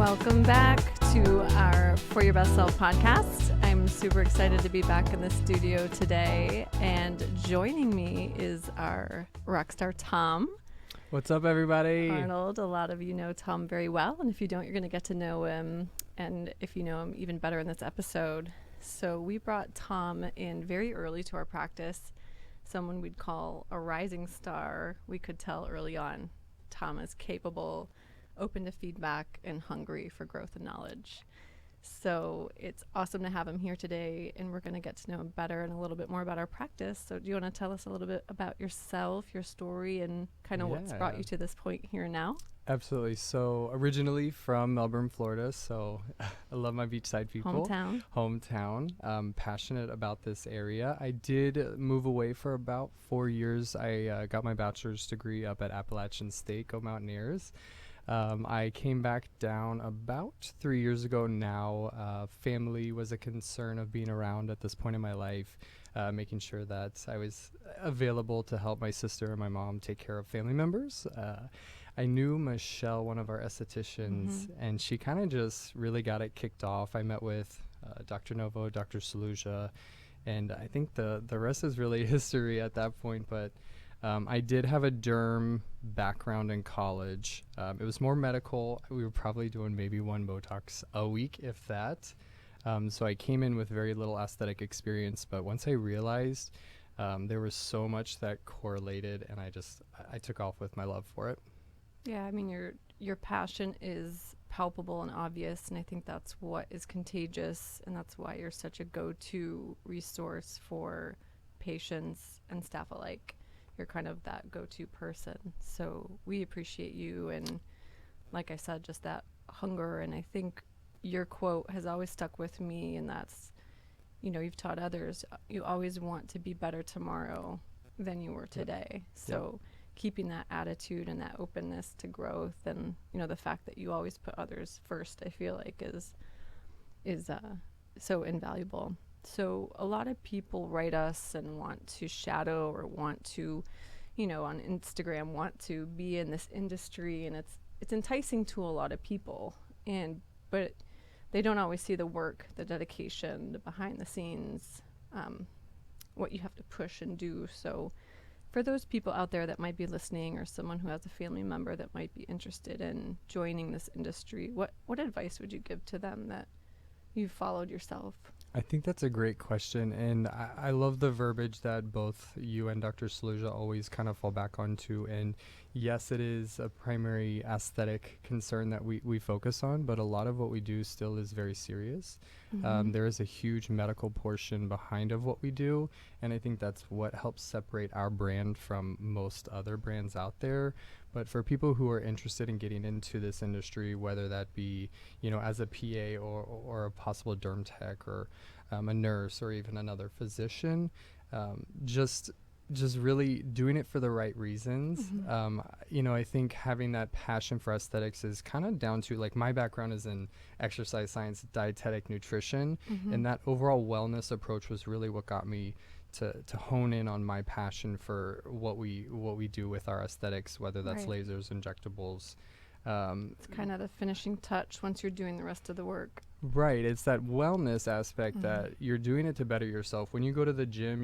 Welcome back to our For Your Best Self podcast. I'm super excited to be back in the studio today, and joining me is our Rockstar Tom. What's up, everybody? Arnold. A lot of you know Tom very well, and if you don't, you're going to get to know him, and if you know him, even better in this episode. So we brought Tom in very early to our practice, someone we'd call a rising star. We could tell early on Tom is capable, open to feedback, and hungry for growth and knowledge. So it's awesome to have him here today, and we're going to get to know him better and a little bit more about our practice. So do you want to tell us a little bit about yourself, your story, and kind of what's brought you to this point here now? Absolutely. So originally from Melbourne, Florida. So I love my beachside people. Hometown. Passionate about this area. I did move away for about 4 years. I got my bachelor's degree up at Appalachian State, Go Mountaineers. I came back down about 3 years ago now. Family was a concern of being around at this point in my life, making sure that I was available to help my sister and my mom take care of family members. I knew Michelle, one of our estheticians, and she kind of just really got it kicked off. I met with Dr. Novo, Dr. Sculptra, and I think the rest is really history at that point, but I did have a derm background in college. It was more medical. We were probably doing maybe one Botox a week, if that. So I came in with very little aesthetic experience, but once I realized there was so much that correlated, and I took off with my love for it. Yeah, I mean, your passion is palpable and obvious, and I think that's what is contagious, and that's why you're such a go-to resource for patients and staff alike. You're kind of that go-to person. So we appreciate you, and like I said, just that hunger. And I think your quote has always stuck with me, and that's, you've taught others, you always want to be better tomorrow than you were today. So keeping that attitude and that openness to growth, and the fact that you always put others first, I feel like is so invaluable. So a lot of people write us and want to shadow or want to, on Instagram, want to be in this industry, and it's enticing to a lot of people, but they don't always see the work, the dedication, the behind the scenes, what you have to push and do. So for those people out there that might be listening, or someone who has a family member that might be interested in joining this industry, what advice would you give to them that you've followed yourself? I think that's a great question, and I love the verbiage that both you and Dr. Sculptra always kind of fall back onto. And yes, it is a primary aesthetic concern that we focus on, but a lot of what we do still is very serious. There is a huge medical portion behind of what we do, and I think that's what helps separate our brand from most other brands out there. But for people who are interested in getting into this industry, whether that be, as a PA or a possible derm tech, or a nurse, or even another physician, just really doing it for the right reasons. I think having that passion for aesthetics is kind of down to, like, my background is in exercise science, dietetic nutrition, and that overall wellness approach was really what got me to hone in on my passion for what we do with our aesthetics, whether that's lasers, injectables. It's kind of the finishing touch once you're doing the rest of the work. Right. It's that wellness aspect that you're doing it to better yourself. When you go to the gym,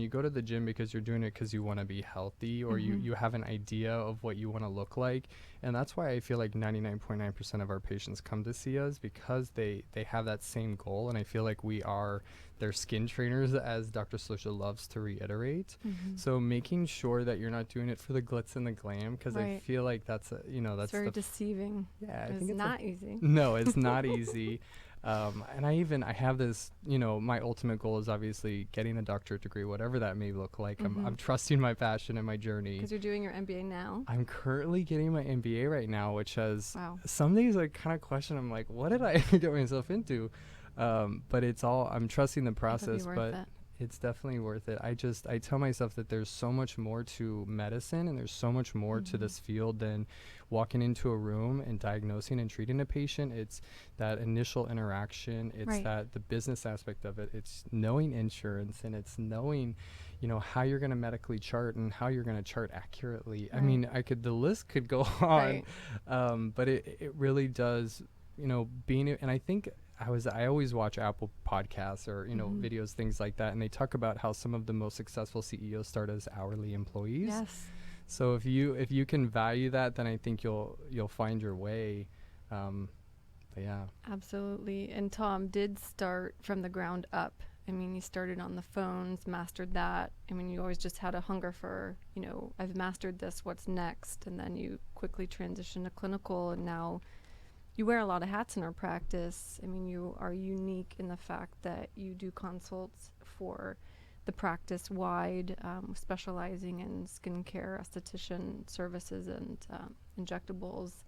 because you're doing it because you want to be healthy, or you have an idea of what you want to look like. And that's why I feel like 99.9% of our patients come to see us, because they have that same goal. And I feel like we are their skin trainers, as Dr. Sculptra loves to reiterate. So making sure that you're not doing it for the glitz and the glam, because I feel like that's that's very deceiving. Yeah, I think it's not easy. No, it's not easy. And I have this, my ultimate goal is obviously getting a doctorate degree, whatever that may look like. I'm trusting my passion and my journey. Because you're doing your MBA now? I'm currently getting my MBA right now, which has some days I kind of question, I'm like, what did I get myself into? But I'm trusting the process, but it's definitely worth it. I tell myself that there's so much more to medicine, and there's so much more to this field than walking into a room and diagnosing and treating a patient. It's that initial interaction. It's that the business aspect of it. It's knowing insurance, and it's knowing, how you're going to medically chart and how you're going to chart accurately. I mean, the list could go on, but it really does being, and I think I always watch Apple podcasts or, videos, things like that. And they talk about how some of the most successful CEOs start as hourly employees. Yes. So if you can value that, then I think you'll find your way. But yeah. Absolutely. And Tom did start from the ground up. I mean, you started on the phones, mastered that. I mean, you always just had a hunger for, I've mastered this, what's next? And then you quickly transitioned to clinical, and now you wear a lot of hats in our practice. I mean, you are unique in the fact that you do consults for the practice wide, specializing in skincare, esthetician services, and injectables.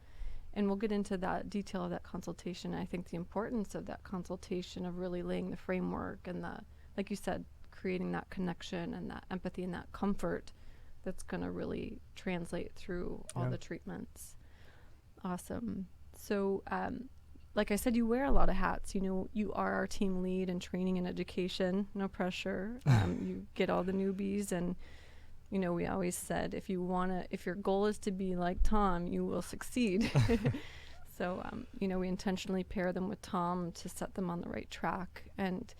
And we'll get into that detail of that consultation. I think the importance of that consultation, of really laying the framework and like you said, creating that connection and that empathy and that comfort that's going to really translate through all the treatments. Awesome. So, like I said, you wear a lot of hats. You are our team lead in training and education. No pressure. You get all the newbies, and we always said, if your goal is to be like Tom, you will succeed. So, we intentionally pair them with Tom to set them on the right track. And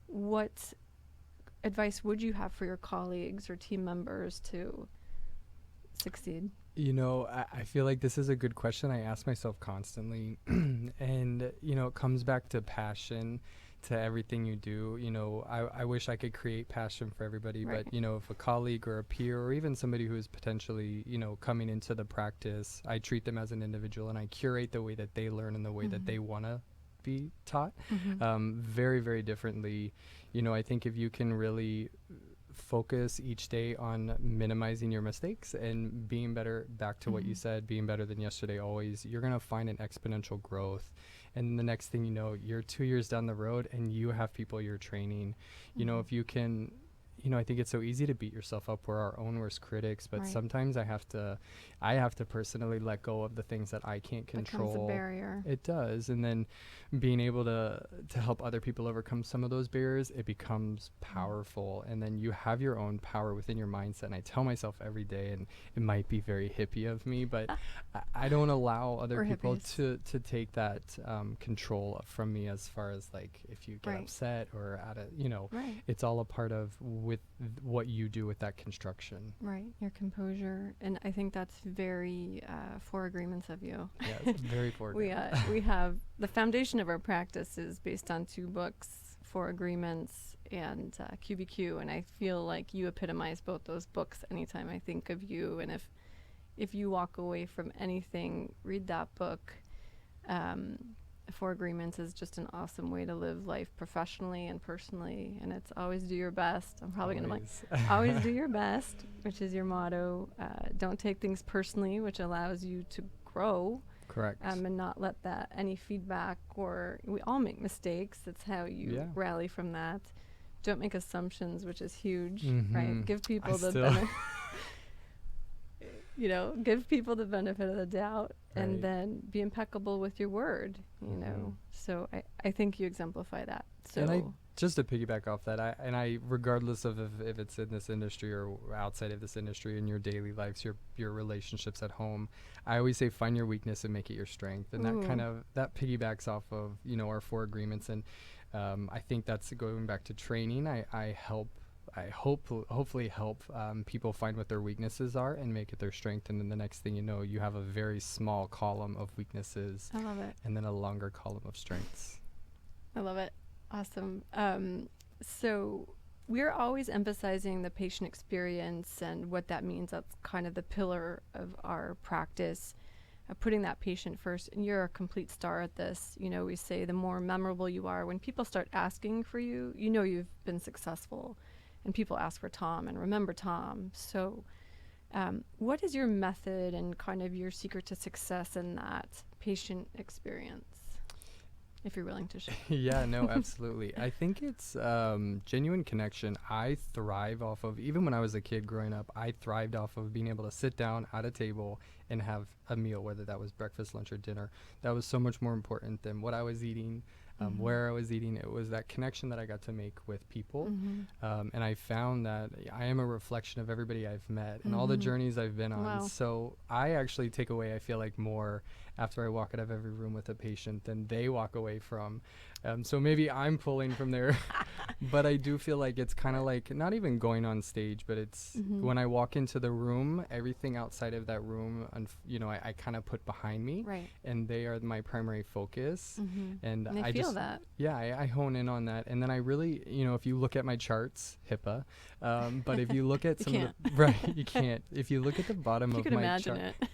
what advice would you have for your colleagues or team members to succeed? I feel like this is a good question I ask myself constantly. And, it comes back to passion, to everything you do. I wish I could create passion for everybody, right. But, if a colleague or a peer or even somebody who is potentially, coming into the practice, I treat them as an individual and I curate the way that they learn and the way that they want to be taught very, very differently. I think if you can really focus each day on minimizing your mistakes and being better, back to what you said, being better than yesterday always, you're going to find an exponential growth. And the next thing you know, you're 2 years down the road and you have people you're training. If you can, I think it's so easy to beat yourself up. We're our own worst critics, but sometimes I have to personally let go of the things that I can't control. Becomes a barrier. It does. And then being able to help other people overcome some of those barriers, it becomes powerful. And then you have your own power within your mindset. And I tell myself every day, and it might be very hippie of me, but I don't allow other people to take that control from me, as far as like if you get upset or it's all a part of with what you do with that construction. Right. Your composure. And I think that's very 4 agreements of you. Yeah, it's very 4 agreements. We have the foundation of our practice is based on 2 books, 4 agreements, and QBQ. And I feel like you epitomize both those books anytime I think of you. And if you walk away from anything, read that book. 4 agreements is just an awesome way to live life professionally and personally. And it's always do your best. I'm probably going to always do your best, which is your motto. Don't take things personally, which allows you to grow. Correct. And not let that any feedback, or we all make mistakes. That's how you rally from that. Don't make assumptions, which is huge, right? Give people give people the benefit of the doubt, and then be impeccable with your word, So I think you exemplify that. So and just to piggyback off that, I regardless of if it's in this industry or outside of this industry, in your daily lives, your relationships at home, I always say find your weakness and make it your strength. And that piggybacks off of, our 4 agreements. And I think that's going back to training. I hopefully help people find what their weaknesses are and make it their strength. And then the next thing you know, you have a very small column of weaknesses. I love it. And then a longer column of strengths. I love it. Awesome. So we're always emphasizing the patient experience and what that means. That's kind of the pillar of our practice, putting that patient first. And you're a complete star at this. We say the more memorable you are, when people start asking for you, you've been successful. And people ask for Tom and remember Tom. So what is your method and kind of your secret to success in that patient experience, if you're willing to share? Yeah, no, absolutely. I think it's genuine connection. I thrive off of, even when I was a kid growing up, I thrived off of being able to sit down at a table and have a meal, whether that was breakfast, lunch, or dinner. That was so much more important than what I was eating, where I was eating. It was that connection that I got to make with people. And I found that I am a reflection of everybody I've met and all the journeys I've been on. Wow. So I actually take away, I feel like, more after I walk out of every room with a patient than they walk away from. So maybe I'm pulling from there, but I do feel like it's kind of like not even going on stage, but it's when I walk into the room, everything outside of that room, I kind of put behind me, Right. and they are my primary focus. And I I feel just, that. yeah, I hone in on that. And then I really, if you look at my charts, HIPAA, but if you look at some of the, right, you can't. If you look at the bottom You of could my imagine chart, it.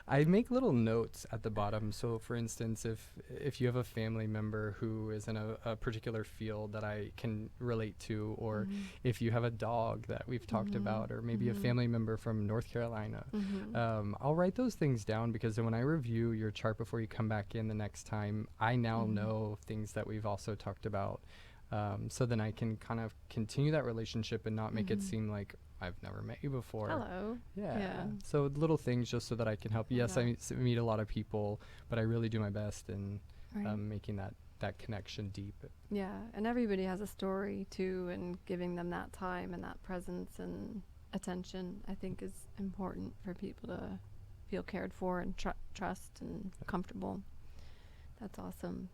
I make little notes at the bottom. So, for instance, if you have a family member who is in a particular field that I can relate to, or if you have a dog that we've talked about, or maybe a family member from North Carolina, I'll write those things down, because then when I review your chart before you come back in the next time, I now know things that we've also talked about. So then I can kind of continue that relationship and not make it seem like I've never met you before. Hello. Yeah. So little things just so that I can help. Yes, I meet a lot of people, but I really do my best in making that connection deep. Yeah, and everybody has a story too, and giving them that time and that presence and attention, I think, is important for people to feel cared for and trust and comfortable. That's awesome.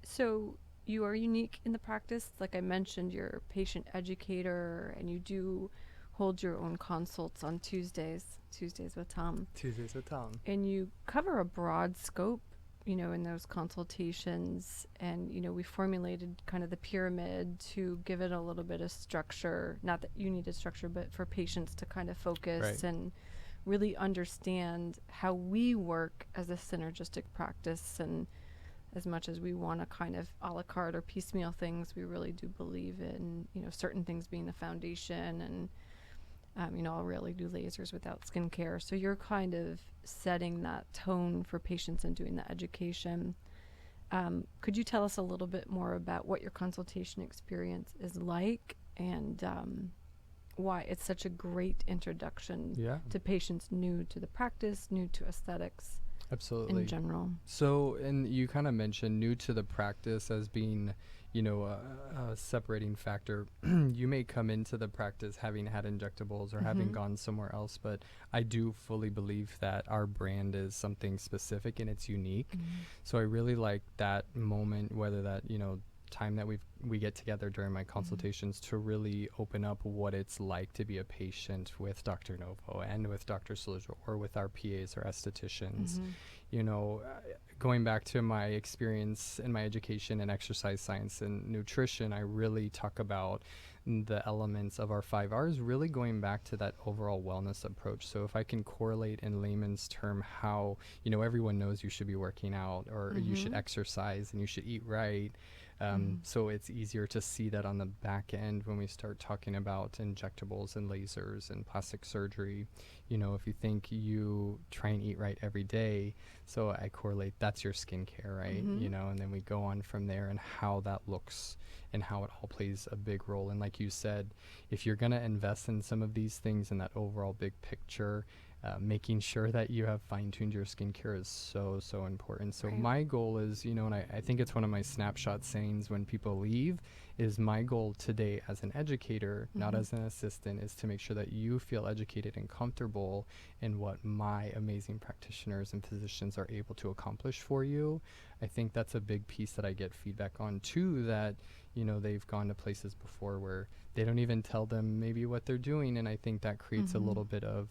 So you are unique in the practice. Like I mentioned, you're a patient educator, and you do hold your own consults on Tuesdays with Tom. Tuesdays with Tom. And you cover a broad scope, in those consultations. And, we formulated kind of the pyramid to give it a little bit of structure. Not that you needed structure, but for patients to kind of focus and really understand how we work as a synergistic practice. And as much as we want to kind of a la carte or piecemeal things, we really do believe in, certain things being the foundation. And, I'll really do lasers without skincare. So you're kind of setting that tone for patients and doing the education. Could you tell us a little bit more about what your consultation experience is like, and why it's such a great introduction to patients new to the practice, new to aesthetics? Absolutely. In general. So, and you kind of mentioned new to the practice as being, a separating factor. You may come into the practice having had injectables or having gone somewhere else, but I do fully believe that our brand is something specific and it's unique. So I really like that moment, whether that, time that we get together during my consultations, to really open up what it's like to be a patient with Dr. Novo and with Dr. Sculptra, or with our PAs or estheticians. Going back to my experience in my education in exercise science and nutrition, I really talk about the elements of our 5 R's, really going back to that overall wellness approach. So if I can correlate in layman's term how, everyone knows you should be working out, or you should exercise and you should eat right. So it's easier to see that on the back end when we start talking about injectables and lasers and plastic surgery. If you think you try and eat right every day, so I correlate that's your skincare, right? And then we go on from there, and how that looks and how it all plays a big role. And like you said, if you're going to invest in some of these things in that overall big picture, making sure that you have fine-tuned your skincare is so important. So my goal is, and I think it's one of my snapshot sayings when people leave, is my goal today as an educator, not as an assistant, is to make sure that you feel educated and comfortable in what my amazing practitioners and physicians are able to accomplish for you. I think that's a big piece that I get feedback on too, that they've gone to places before where they don't even tell them maybe what they're doing, and I think that creates a little bit of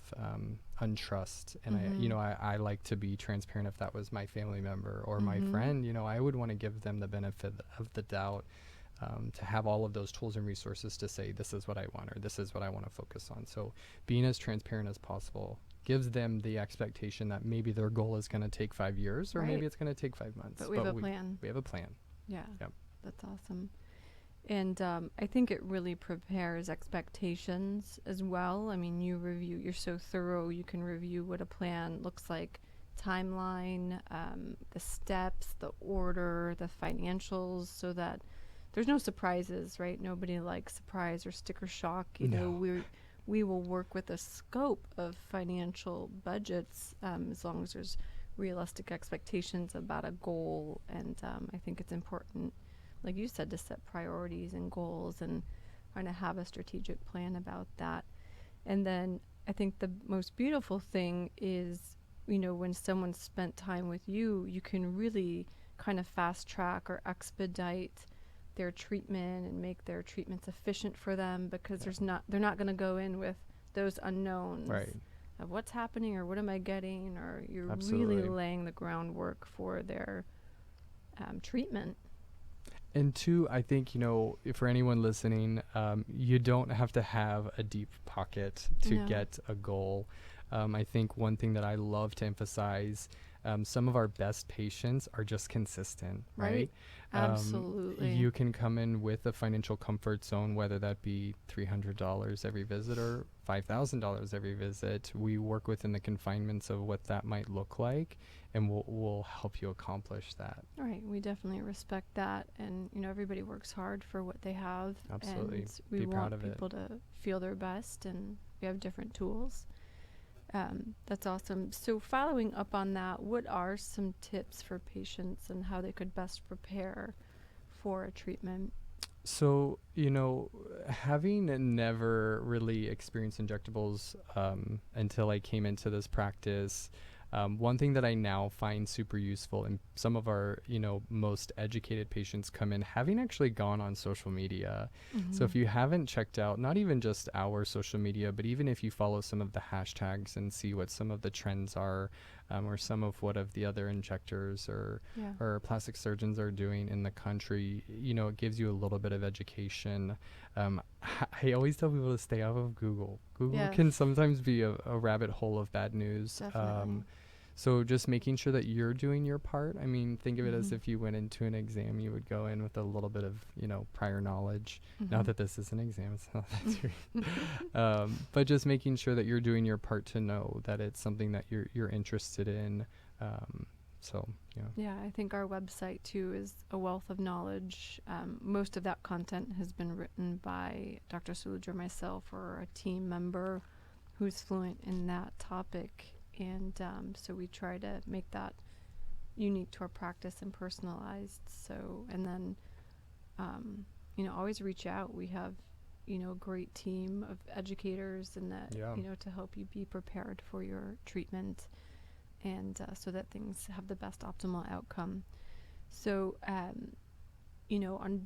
untrust. And I like to be transparent. If that was my family member or my friend, I would want to give them the benefit of the doubt, to have all of those tools and resources to say, this is what I want, or this is what I want to focus on. So being as transparent as possible gives them the expectation that maybe their goal is going to take 5 years, or maybe it's going to take 5 months. But we have a plan. We have a plan. Yeah. Yep. That's awesome. And I think it really prepares expectations as well. I mean, you're so thorough, you can review what a plan looks like, timeline, the steps, the order, the financials, so that there's no surprises, right? Nobody likes surprise or sticker shock. we will work with a scope of financial budgets as long as there's realistic expectations about a goal. And I think it's important, like you said, to set priorities and goals and kind of have a strategic plan about that. And then I think the most beautiful thing is, when someone spent time with you, you can really kind of fast track or expedite their treatment and make their treatments efficient for them, because they're not going to go in with those unknowns of what's happening or what am I getting, or you're really laying the groundwork for their treatment. And two, I think, for anyone listening, you don't have to have a deep pocket to get a goal. I think one thing that I love to emphasize, some of our best patients are just consistent, right? Absolutely. You can come in with a financial comfort zone, whether that be $300 every visit or $5,000 every visit. We work within the confinements of what that might look like, and we'll help you accomplish that. All right. We definitely respect that. And, everybody works hard for what they have. Absolutely. And we want people to feel their best, and we have different tools. That's awesome. So following up on that, what are some tips for patients and how they could best prepare for a treatment? So, having never really experienced injectables until I came into this practice, one thing that I now find super useful, and some of our, most educated patients come in having actually gone on social media. Mm-hmm. So if you haven't checked out, not even just our social media, but even if you follow some of the hashtags and see what some of the trends are, or some of what of the other injectors or plastic surgeons are doing in the country, it gives you a little bit of education. I always tell people to stay out of Google. Google can sometimes be a rabbit hole of bad news. So just making sure that you're doing your part. I mean, think of it as if you went into an exam, you would go in with a little bit of, prior knowledge. Not that this is an exam, it's not that serious. But just making sure that you're doing your part to know that it's something that you're interested in. Yeah, I think our website too is a wealth of knowledge. Most of that content has been written by Dr. Sculptra, myself, or a team member who's fluent in that topic. And so we try to make that unique to our practice and personalized. So, and then, always reach out. We have, a great team of educators and that, to help you be prepared for your treatment, and so that things have the best optimal outcome. So, on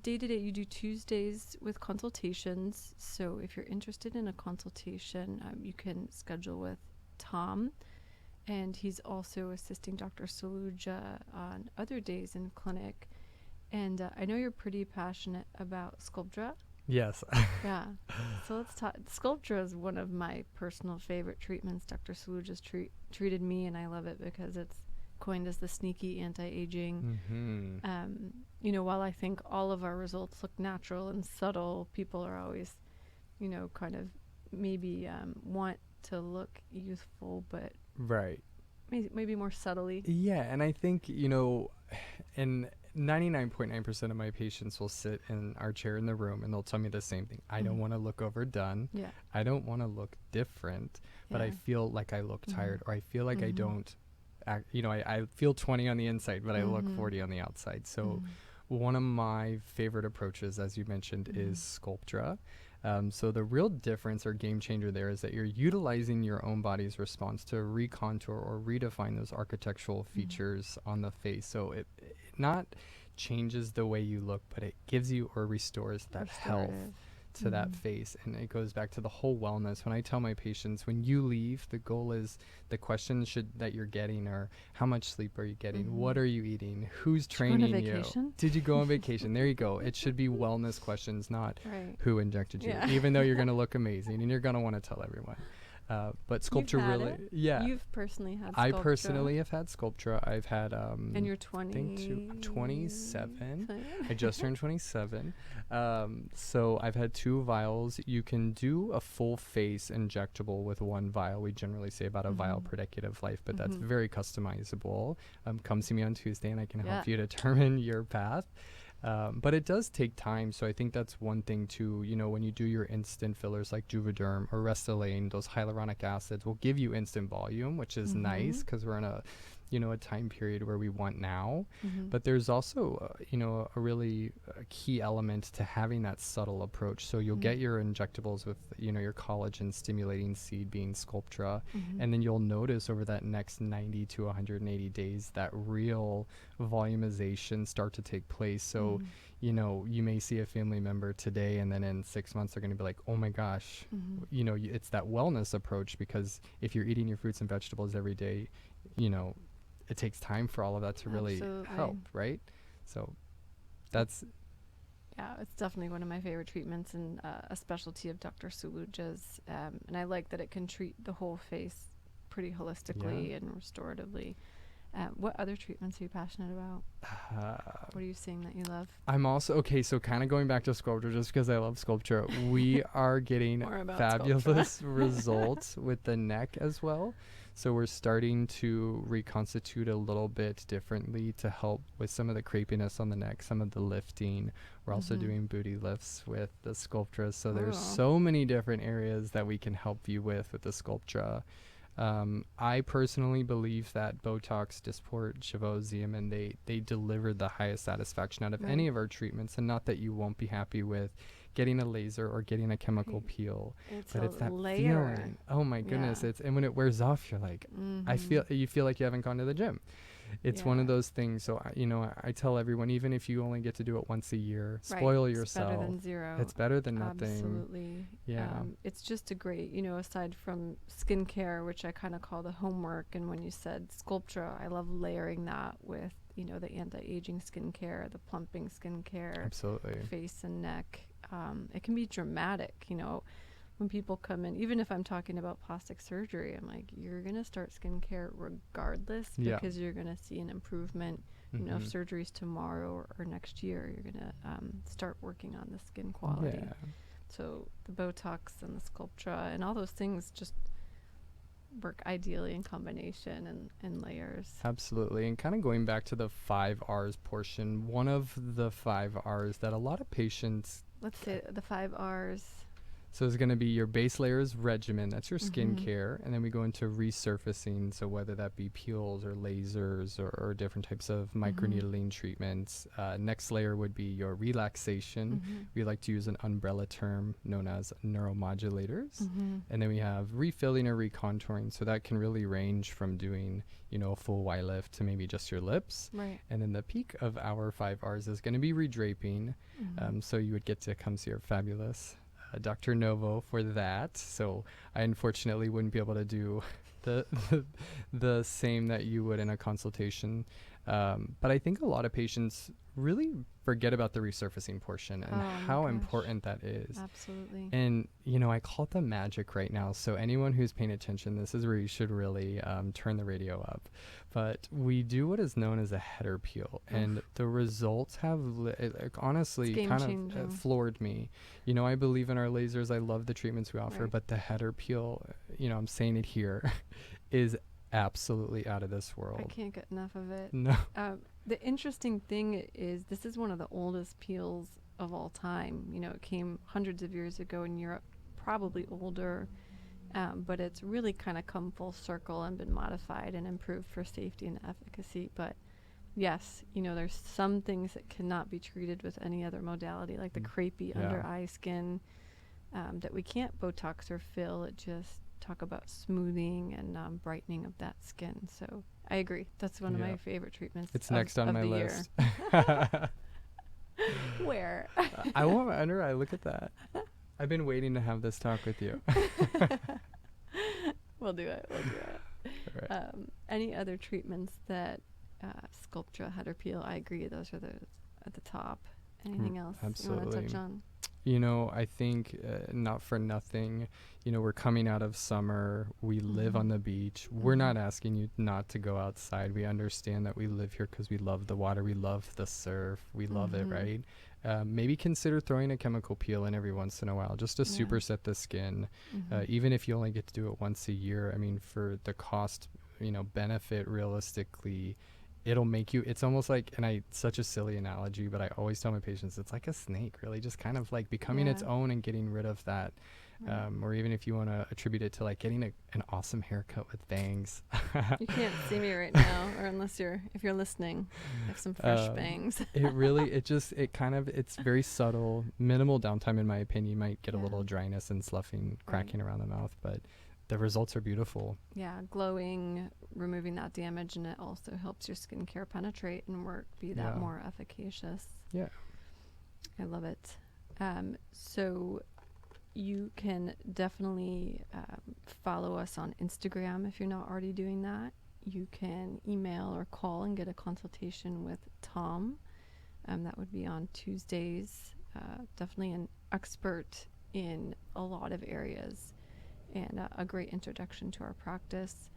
day-to-day, you do Tuesdays with consultations. So if you're interested in a consultation, you can schedule with Tom. And he's also assisting Dr. Sculptra on other days in clinic. And I know you're pretty passionate about Sculptra. Yes. Yeah. So let's talk. Sculptra is one of my personal favorite treatments. Dr. Sculptra's treated me, and I love it because it's coined as the sneaky anti-aging. Mm-hmm. While I think all of our results look natural and subtle, people are always, kind of maybe want to look youthful, but maybe more subtly. Yeah, and I think, and 99.9% of my patients will sit in our chair in the room and they'll tell me the same thing. I don't want to look overdone. Yeah. I don't want to look different, but I feel like I look tired, or I feel like I don't act, I feel 20 on the inside, but I look 40 on the outside. So one of my favorite approaches, as you mentioned, is Sculptra. So the real difference or game changer there is that you're utilizing your own body's response to recontour or redefine those architectural features on the face. So it not changes the way you look, but it gives you or restores that health to that face. And it goes back to the whole wellness. When I tell my patients, when you leave, the goal is the questions that you're getting are, how much sleep are you getting? What are you eating? Who's training you? Did you go on vacation? There you go. It should be wellness questions, not who injected you, even though you're going to look amazing and you're going to want to tell everyone. But Sculptra really, You've personally had Sculptra. I personally have had Sculptra. I've had, and you're 27. I just turned 27. So I've had 2 vials. You can do a full face injectable with 1 vial. We generally say about a vial per decade of life, but that's very customizable. Come see me on Tuesday and I can help you determine your path. But it does take time. So I think that's one thing too, when you do your instant fillers like Juvederm or Restylane, those hyaluronic acids will give you instant volume, which is nice because we're in a time period where we want now. But there's also, a really key element to having that subtle approach. So you'll get your injectables with, your collagen stimulating seed being Sculptra. And then you'll notice over that next 90 to 180 days that real volumization start to take place. So, you may see a family member today and then in 6 months they're going to be like, oh my gosh, it's that wellness approach, because if you're eating your fruits and vegetables every day, it takes time for all of that to really help, right? So that's... Yeah, it's definitely one of my favorite treatments, and a specialty of Dr. Suluja's. And I like that it can treat the whole face pretty holistically and restoratively. What other treatments are you passionate about? What are you seeing that you love? I'm also, so kind of going back to Sculptra, just because I love Sculptra, we are getting fabulous results with the neck as well. So we're starting to reconstitute a little bit differently to help with some of the crepiness on the neck, some of the lifting. We're also doing booty lifts with the Sculptra. So there's so many different areas that we can help you with the Sculptra. I personally believe that Botox, Dysport, Jeuveau, Xeomin, they deliver the highest satisfaction out of any of our treatments, and not that you won't be happy with getting a laser or getting a chemical peel, but it's that feeling. Oh my goodness. And when it wears off, you're like, you feel like you haven't gone to the gym. It's one of those things. So I tell everyone, even if you only get to do it once a year, spoil yourself. It's better than zero. It's better than nothing. Absolutely. Yeah. It's just a great, aside from skincare, which I kind of call the homework, and when you said Sculptra, I love layering that with, the anti-aging skincare, the plumping skincare. Absolutely. Face and neck. It can be dramatic, when people come in, even if I'm talking about plastic surgery, I'm like, you're going to start skincare regardless, because you're going to see an improvement. If surgery's tomorrow or next year, you're going to start working on the skin quality. Yeah. So the Botox and the Sculptra and all those things just work ideally in combination and layers. Absolutely. And kind of going back to the 5 R's portion, one of the 5 R's that a lot of patients... Let's say the 5 R's. So it's going to be your base layers regimen. That's your skincare. And then we go into resurfacing. So whether that be peels or lasers or different types of microneedling treatments. Next layer would be your relaxation. We like to use an umbrella term known as neuromodulators. And then we have refilling or recontouring. So that can really range from doing, a full Y lift to maybe just your lips. Right. And then the peak of our 5 R's is going to be redraping. So you would get to come see our fabulous Dr. Novo for that. So I unfortunately wouldn't be able to do the same that you would in a consultation. But I think a lot of patients really forget about the resurfacing portion and how important that is. Absolutely. And, I call it the magic right now. So anyone who's paying attention, this is where you should really turn the radio up. But we do what is known as a header peel. And the results have honestly kind of floored me. I believe in our lasers. I love the treatments we offer. But the header peel, I'm saying it here, is absolutely out of this world. I can't get enough of it. No. The interesting thing is this is one of the oldest peels of all time. It came hundreds of years ago in Europe, probably older, but it's really kind of come full circle and been modified and improved for safety and efficacy. But yes, there's some things that cannot be treated with any other modality, like the crepey under eye skin, that we can't Botox or fill. It just talk about smoothing and brightening of that skin. So I agree. That's one of my favorite treatments. It's next on my list. Where? I want my under eye. Look at that. I've been waiting to have this talk with you. We'll do it. All right. Any other treatments that Sculptra, header peel? I agree. Those are at the top. Anything else Absolutely. you want to touch on? I think not for nothing, we're coming out of summer. We live on the beach. We're not asking you not to go outside. We understand that we live here because we love the water. We love the surf. We love it, right? Maybe consider throwing a chemical peel in every once in a while just to superset the skin. Even if you only get to do it once a year. I mean, for the cost, benefit realistically, it'll make you, it's almost like, and such a silly analogy, but I always tell my patients, it's like a snake, really, just kind of like becoming its own and getting rid of that. Or even if you want to attribute it to like getting an awesome haircut with bangs. You can't see me right now, or if you're listening, I have some fresh bangs. It's very subtle, minimal downtime in my opinion. You might get a little dryness and sloughing, cracking around the mouth, but the results are beautiful. Yeah, glowing, removing that damage, and it also helps your skincare penetrate and be that more efficacious. Yeah. I love it. So you can definitely follow us on Instagram if you're not already doing that. You can email or call and get a consultation with Tom. That would be on Tuesdays. Definitely an expert in a lot of areas and a great introduction to our practice.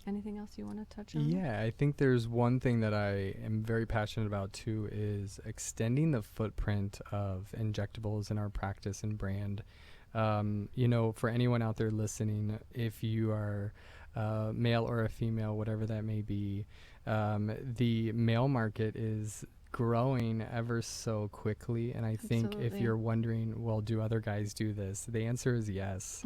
Anything else you want to touch on? Yeah, I think there's one thing that I am very passionate about too, is extending the footprint of injectables in our practice and brand. For anyone out there listening, if you are male or a female, whatever that may be, the male market is growing ever so quickly, and I think if you're wondering, well, do other guys do this, the answer is yes.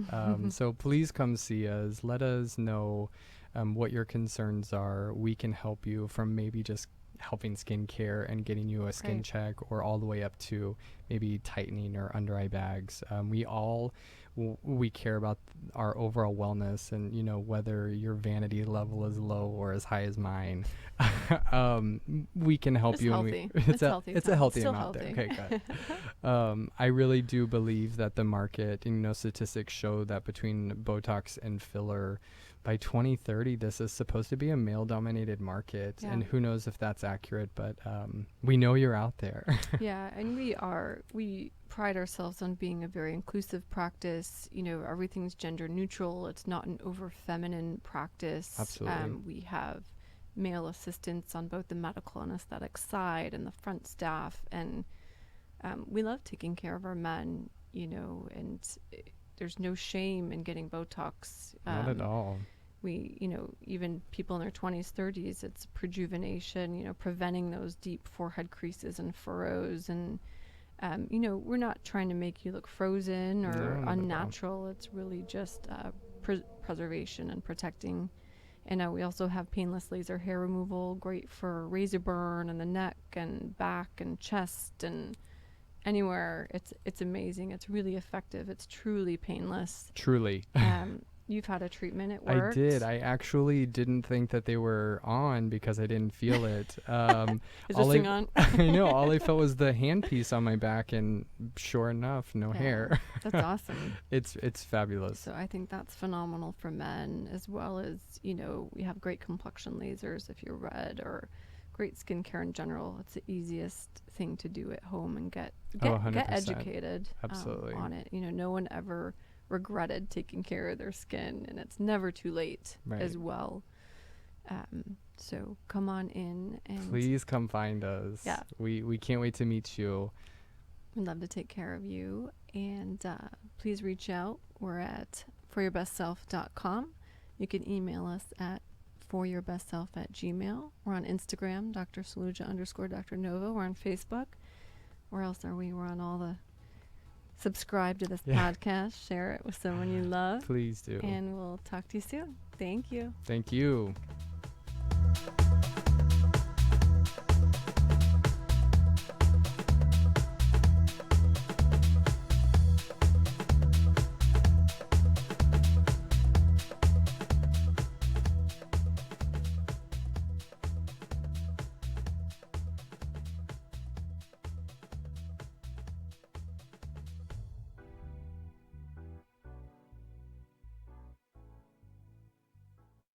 So please come see us, let us know what your concerns are. We can help you from maybe just helping skincare and getting you a skin check, or all the way up to maybe tightening or under eye bags. We care about our overall wellness, and whether your vanity level is low or as high as mine, we can help you. Healthy. It's a healthy Still amount healthy. there. Okay, good. I really do believe that the market, statistics show that between Botox and filler, by 2030, this is supposed to be a male-dominated market, and who knows if that's accurate, but we know you're out there. Yeah, and we pride ourselves on being a very inclusive practice. Everything's gender neutral. It's not an over feminine practice. Absolutely. We have male assistants on both the medical and aesthetic side and the front staff, and we love taking care of our men, and there's no shame in getting Botox. Not at all. We, even people in their 20s, 30s, it's prejuvenation, preventing those deep forehead creases and furrows. And, we're not trying to make you look frozen or unnatural. It's really just preservation and protecting. And we also have painless laser hair removal, great for razor burn and the neck and back and chest and anywhere. It's amazing. It's really effective. It's truly painless. Truly. You've had a treatment. It worked. I did. I actually didn't think that they were on because I didn't feel it. Is this thing on? I know. All I felt was the handpiece on my back, and sure enough, no hair. That's awesome. It's fabulous. So I think that's phenomenal for men, as well as, we have great complexion lasers if you're red, or great skincare in general. It's the easiest thing to do at home and get educated on it. No one ever regretted taking care of their skin, and it's never too late as well. So come on in, and please come find us. Yeah, we can't wait to meet you. We'd love to take care of you, and please reach out. We're at foryourbestself.com. You can email us at foryourbestself@gmail. We're on Instagram, Dr. Saluja _Dr. Novo. We're on Facebook. Where else are we? We're on all the... Subscribe to this podcast. Share it with someone you love. Please do. And we'll talk to you soon. Thank you. Thank you.